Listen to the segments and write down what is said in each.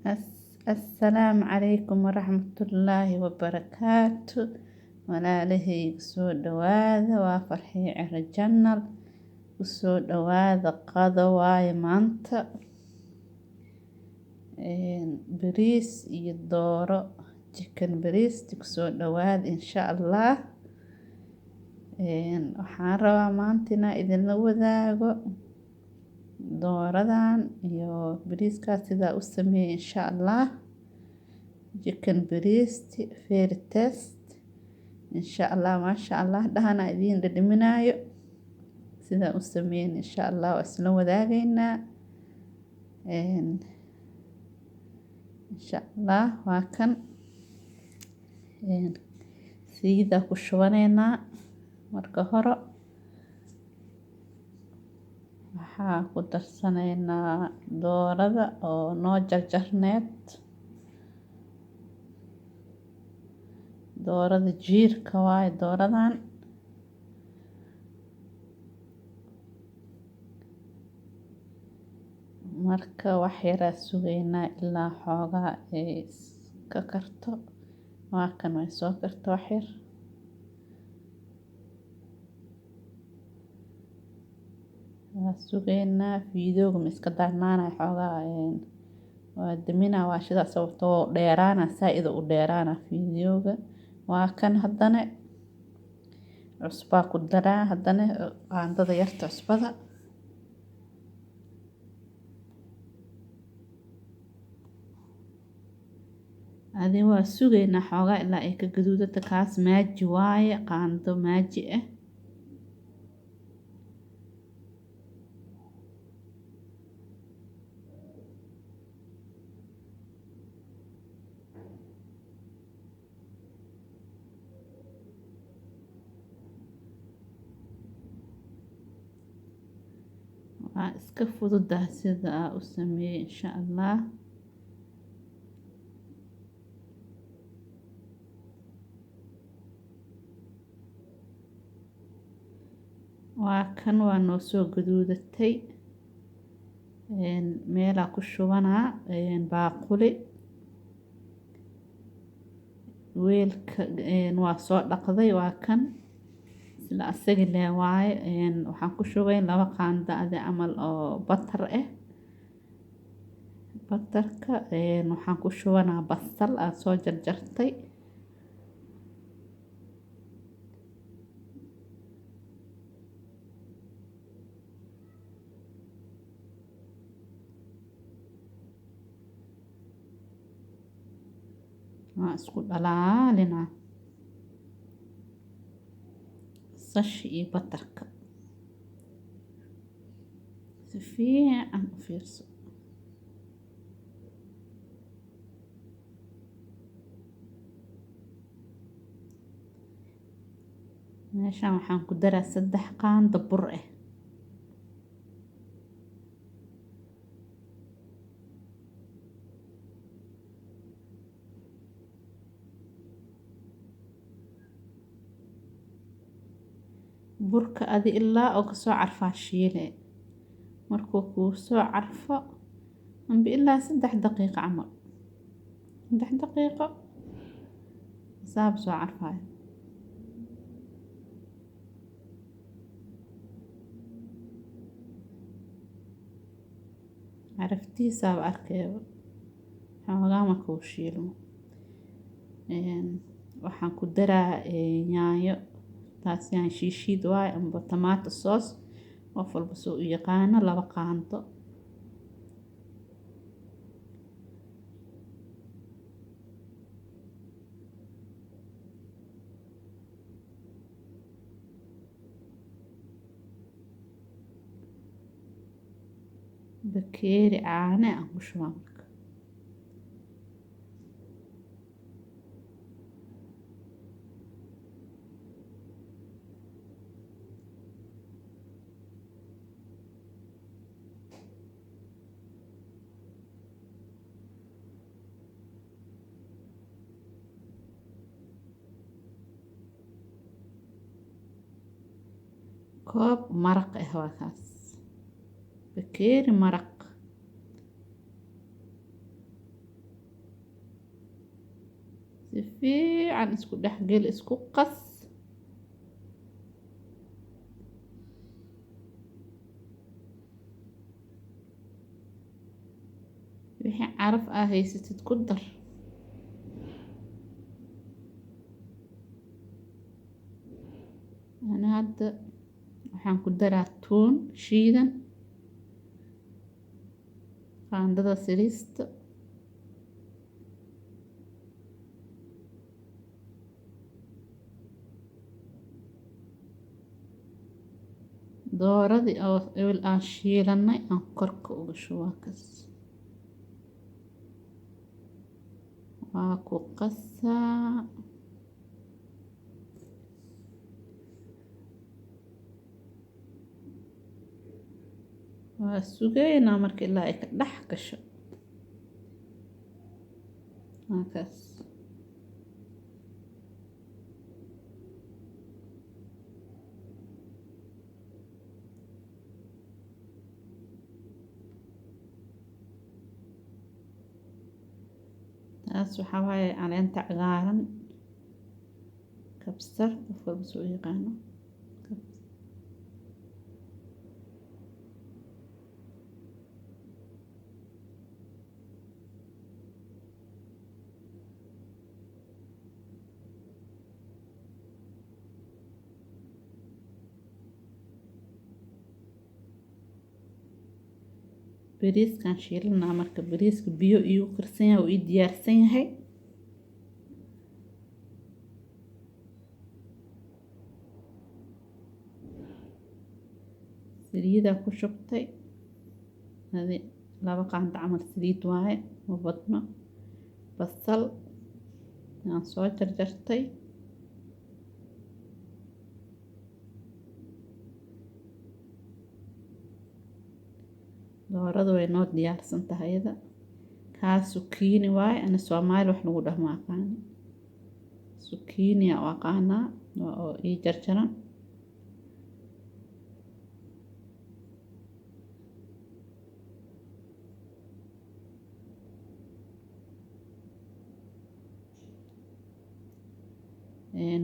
Assalaamu calaykum waraxmatullaahi wabarakaatu. Walaalahayga soo dhawaada, waa Farxiyo Ciro Channel. Kusoo dhawaada qado waaye maanta. Bariis iyo dooro, chicken bariis. Kusoo dhawaada insha Allah. Waxaan rabaa maanta inaan idinla wadaago dooradan iyo bariiskaas sidaa u sameeyay insha Allah. Chicken bariis very taste insha Allah, maasha Allah dhahana idiin dhadhaminaayo sidaa u sameeyay insha Allah waa isla wadaagaynaa. Insha Allah waa kan saliida ku shubanaynaa. Marka hore waxaa ku darsanaynaa doorada oo noo jarjarneed, doorada jiirka waaye dooradan. Marka wax yaraa sugaynaa ilaa xoogaa ay ka karto. Waa kan way soo karto wax yar. Waa sugaynaa fiidiyowga ma iska darnaanay xoogaa waa daminaa waa shida sababtoo dheeraana saaid u dheeraana fiidiyowga. Waa kan haddana cusbaa ku daraa haddana qaandada yarta cusbada. Adi waa sugaynaa xoogaa ilaa ay ka gaduudato. Kaas maaji waaye, qaando maaji ah. Waa iska fududahay sida u sameeyay insha Allah. Waa kan waa noo soo gaduudatay. Meelaa ku shubanaa baaquli. Weelka waa soo dhaqday waa kan sida asaga leh waaye. Waxaan ku shubay 2 qaando adi camal oo batar ah. Batarka waxaan ku shubanaa basal aan soo jarjartay. Waa isku dhalaalinaa basasha iyo batarka si fiican u fiirso. Meeshaan waxaan ku daraa 3 qaando bur ah. Burka adi ilaa oo ka soo carfaa shiile. Markuu kuu soo carfo amba ilaa 3 daqiiqo camal. 3 daqiiqo saab soo carfaya. Caraftiisa waa arkeeba. Xoogaa markuu shiilmo. Waxaan ku daraa yaanyo. Taas yaan shiishiid waaye amba tomato sauce. Qof walba soo u yaqaano 2 qaando. Bakeeri caano aan ku shubaa marka. Koob maraq ah waa kaas. bakeeri maraq si fiican isku dhexgeli, isku qas. wixii caraf ah haysatid ku dar. أنا hadda waxaan ku daraa tuun shiidan, qaandada saliista, dooradii oo ewl aan shiilanay aan korka uga shubaa kas. waa ku qasaa. waa sugaynaa marka ilaa ay ka dhex gasho. waa kaas. taas waxaa waaye caleenta cagaaran, kabsar qof walba soo yaqaano. bariiskan shiilanaa marka bariiska biyo iyu karsan yahay oo ii diyaarsan yahay. saliidaa ku shubtay, adi 2 qaando camal saliid waaye, ma badno. basal aan soo jarjartay, dooradu way noo diyaarsan tahay iyada. kaas zucchini waaye, ana Soomaali wax lagu dhaho ma aqaani. zucchini aan u aqaanaa oo ii jarjaran.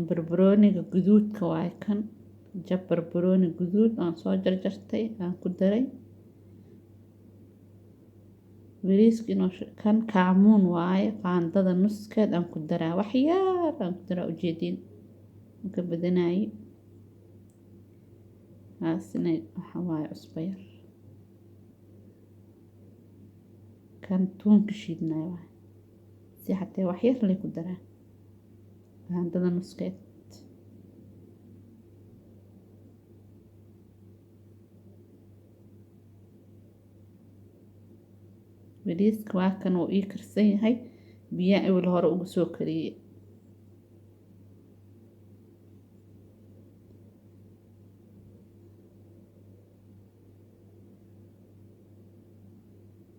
barbarooniga guduudka waaye kan, jab barbarooni guduud aan soo jarjartay aan ku daray. bariiska inoo kan kaamuun waaye, qaandada nuskeed aan ku daraa, wax yar aan ku daraa ujeedin ka badanaayay. kaasina waxa waaye cusbo yar. kan tuunka shiidnay waaye, si xatee wax yar lay ku daraa qaandada nuskeed. bariiska waa kan uu ii karsan yahay, biyaa ewl hore ugu soo kariyey.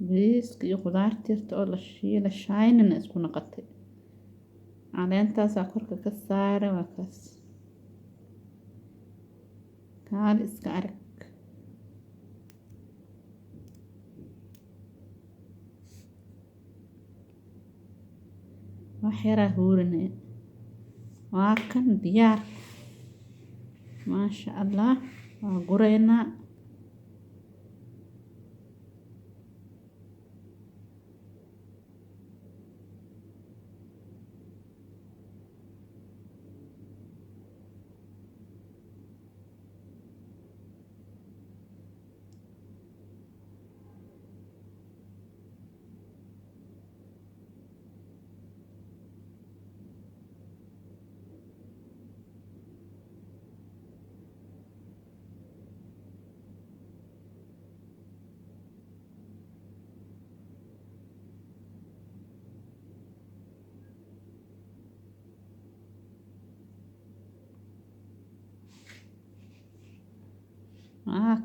bariiska iyo qudaartirta oo la shiila shaynina isku noqotay. caleentaasaa korka ka saara. waa kaas. kaali iska arag. wax yaraa huurinaya. waa kan diyaar. maasha allah. waa gureynaa.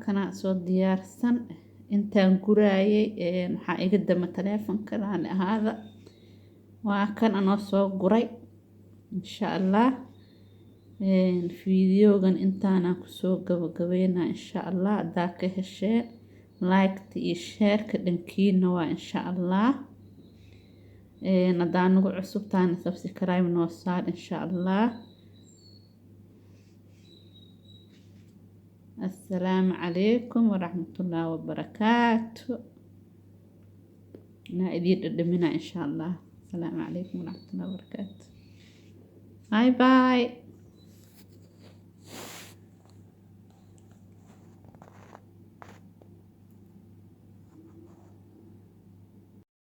kana soo diyaarsan. intaan guraayay waxaa iga dama taleefanka raali ahaada. waa kan anoo soo guray. insha allah fiidiyogan intaanaan kusoo gabagabeynaa insha allah. haddaa ka hesheen liketa iyo shareka dhankiina waa insha allah. haddaan nagu cusubtaana subscribe noo saar insha allah. السلام عليكم ورحمة الله وبركاته. نادير الدمنا إن شاء الله. السلام عليكم ورحمة الله وبركاته. باي باي.